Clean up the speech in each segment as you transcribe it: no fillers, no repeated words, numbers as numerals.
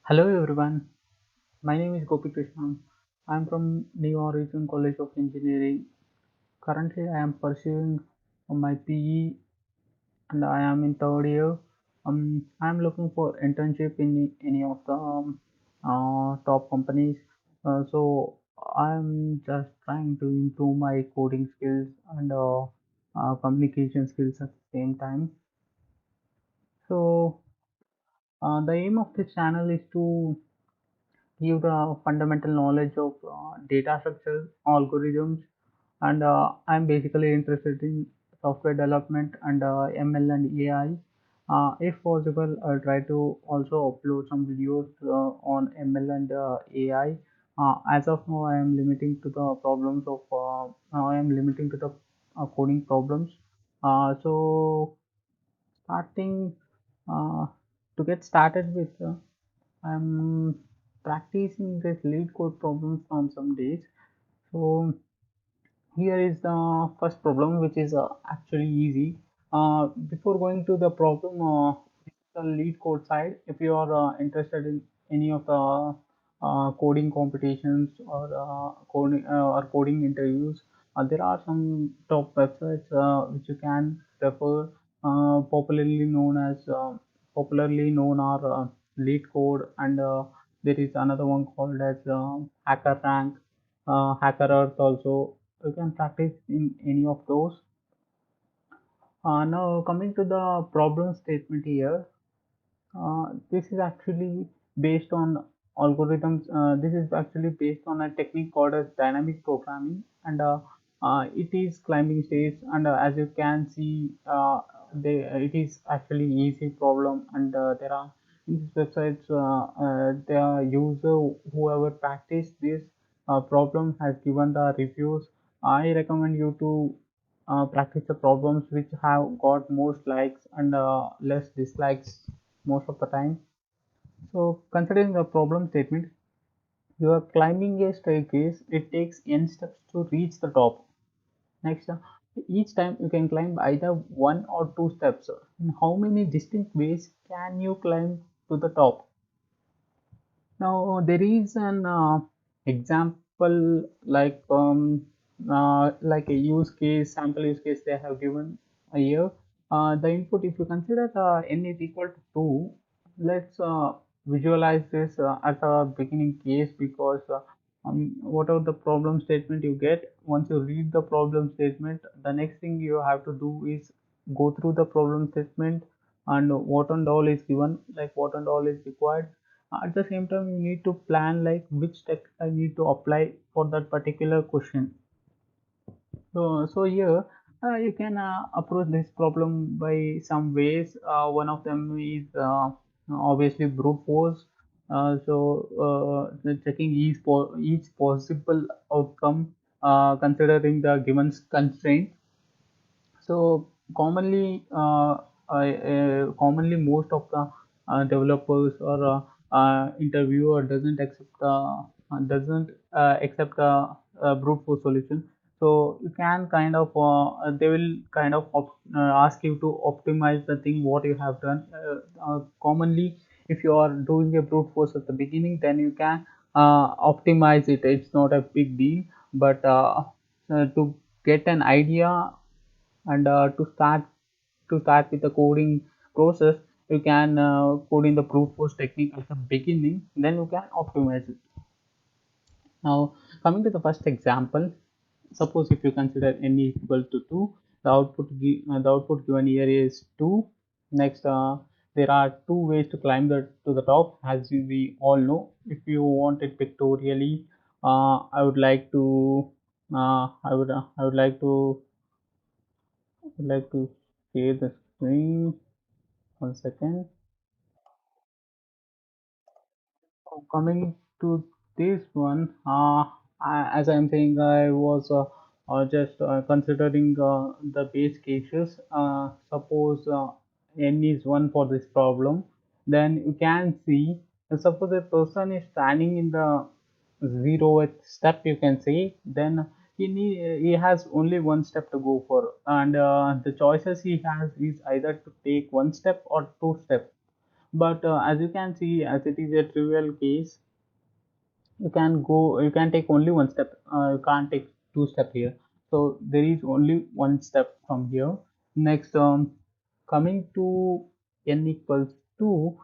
Hello everyone, my name is Gopi Krishnan. I am from New Horizon College of Engineering. Currently, I am pursuing my PE and I am in third year. I am looking for internship in any of the top companies. So I am just trying to improve my coding skills and communication skills at the same time. So the aim of this channel is to give the fundamental knowledge of data structures, algorithms, and I'm basically interested in software development and ML and AI. If possible, I'll try to also upload some videos on ML and AI. As of now, I am limiting to the problems of I am limiting to the coding problems. So starting uh, to get started with. I'm practicing this lead code problems on some days. So here is the first problem, which is actually easy. Before going to the problem, the lead code side, if you are interested in any of the coding competitions or coding interviews, there are some top websites which you can refer, popularly known are lead code, and there is another one called as hacker rank, hacker earth also. You can practice in any of those. Now coming to the problem statement here, this is actually based on algorithms. This is actually based on a technique called as dynamic programming, and it is climbing stage. And as you can see, it is actually easy problem, and there are in these websites, the user whoever practiced this problem has given the reviews. I recommend you to practice the problems which have got most likes and less dislikes most of the time. So considering the problem statement, you are climbing a staircase, it takes n steps to reach the top. Next, each time you can climb either one or two steps. In how many distinct ways can you climb to the top? Now there is an example like a use case, sample use case they have given a year. The input, if you consider n is equal to 2, let's visualize this as a beginning case, because whatever the problem statement you get, once you read the problem statement, the next thing you have to do is go through the problem statement and what and all is given, like what and all is required. At the same time, you need to plan like which text I need to apply for that particular question. So here you can approach this problem by some ways. One of them is obviously brute force. Checking each possible outcome, considering the given constraint. So commonly most of the developers or interviewer doesn't accept the brute force solution. So you can kind of they will kind of ask you to optimize the thing what you have done. Commonly, if you are doing a brute force at the beginning, then you can optimize it. It's not a big deal, but to get an idea and to start with the coding process, you can code in the brute force technique at the beginning, then you can optimize it. Now coming to the first example, suppose if you consider n equal to 2, the output given here is 2. Next, there are two ways to climb to the top, as we all know. If you want it pictorially, I would like to I would like to share the screen. 1 second. Coming to this one, as I'm saying, I was just considering the base cases. Suppose n is 1 for this problem, then you can see, suppose a person is standing in the 0th step, you can say, then he has only one step to go for, and the choices he has is either to take one step or two steps. But as you can see, as it is a trivial case, you can take only one step, you can't take two step here. So there is only one step from here. Next, coming to n equals 2,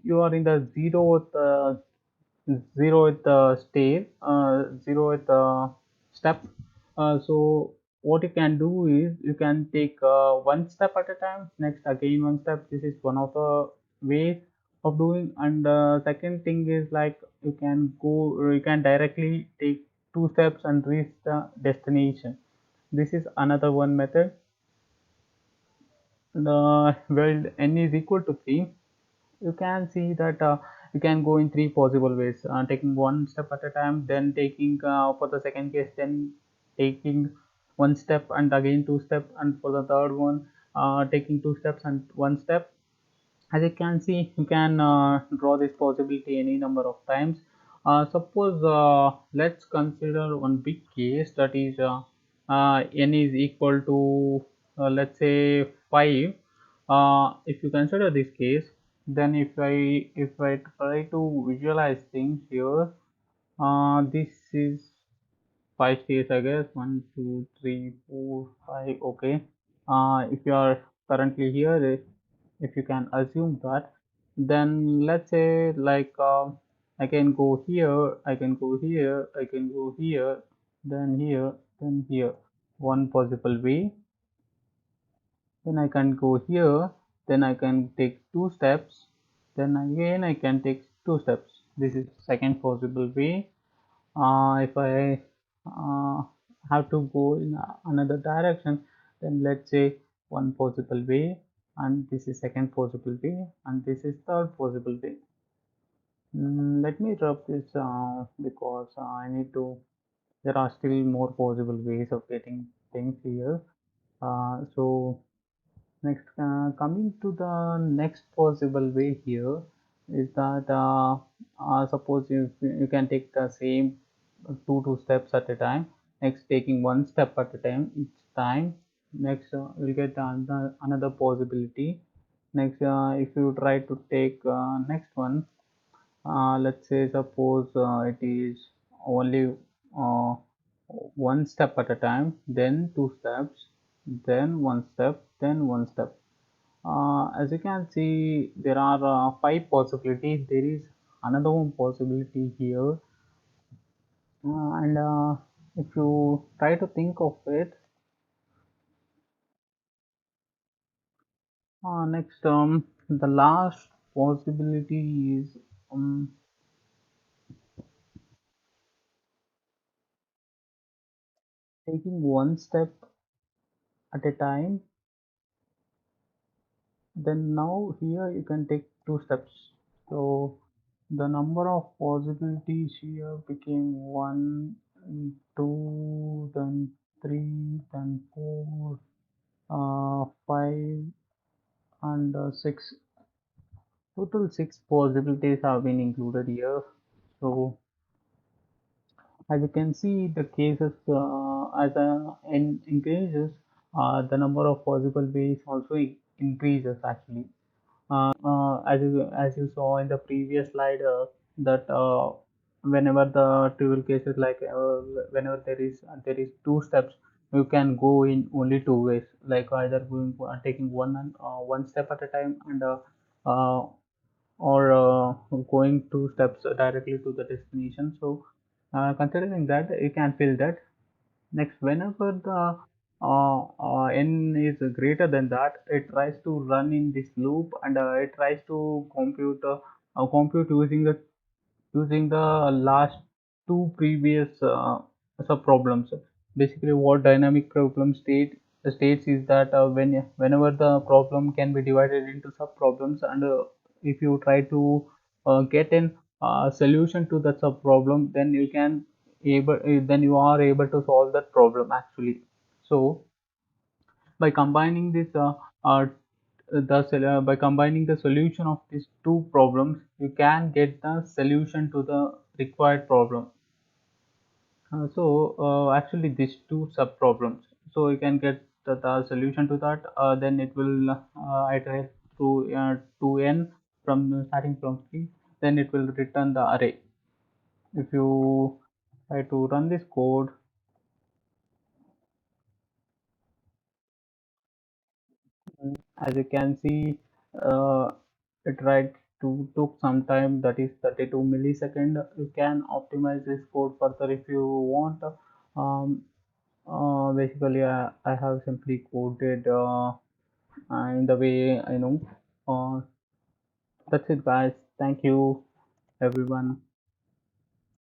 you are in the zeroth state, zeroth step. So what you can do is you can take one step at a time. Next, again one step. This is one of the ways of doing. And second thing is like you can directly take two steps and reach the destination. This is another one method. Well, n is equal to 3. You can see that you can go in three possible ways, taking one step at a time, then taking for the second case, then taking one step and again two step, and for the third one taking two steps and one step. As you can see, you can draw this possibility any number of times. Suppose let's consider one big case, that is n is equal to let's say 5. If you consider this case, then if I try to visualize things here, this is 5 states, I guess. 1 2 3 4 5. Okay. If you are currently here, if you can assume that, then let's say like I can go here, I can go here, I can go here, then here, then here. One possible way. Then I can go here, then I can take two steps, then again I can take two steps. This is second possible way. If I uh, have to go in another direction, then let's say one possible way, and this is second possible way, and this is third possible way. Let me drop this because I need to. There are still more possible ways of getting things here. So next, coming to the next possible way here is that suppose you can take the same two steps at a time. Next, taking one step at a time each time. Next, you'll get another possibility. Next, if you try to take next one, let's say suppose it is only uh, one step at a time, then two steps, then one step, then one step. As you can see, there are five possibilities. There is another one possibility here, and if you try to think of it, next, the last possibility is taking one step at a time. Then now here you can take two steps. So the number of possibilities here became one, two, then three, then four, 5, and 6. Total 6 possibilities have been included here. So as you can see, the cases as increases, the number of possible ways also increases actually. As you saw in the previous slide, that whenever the trivial cases, like whenever there is two steps, you can go in only two ways, like either taking one step at a time, and uh, or going two steps directly to the destination. So considering that, you can feel that. Next, whenever the n is greater than that, it tries to run in this loop, and it tries to compute using the last two previous sub problems. Basically, what dynamic problem states is that whenever the problem can be divided into sub problems, and if you try to get an solution to that sub problem, then you are able to solve that problem actually. So by combining this by combining the solution of these two problems, you can get the solution to the required problem. Actually these two sub problems, so you can get the solution to that, then it will iterate through to n, from starting from 3, then it will return the array. If you try to run this code, as you can see, uh, it right to took some time, that is 32 millisecond. You can optimize this code further if you want. um, Basically, I have simply coded in the way I know. uh, that's it, guys. Thank you, everyone.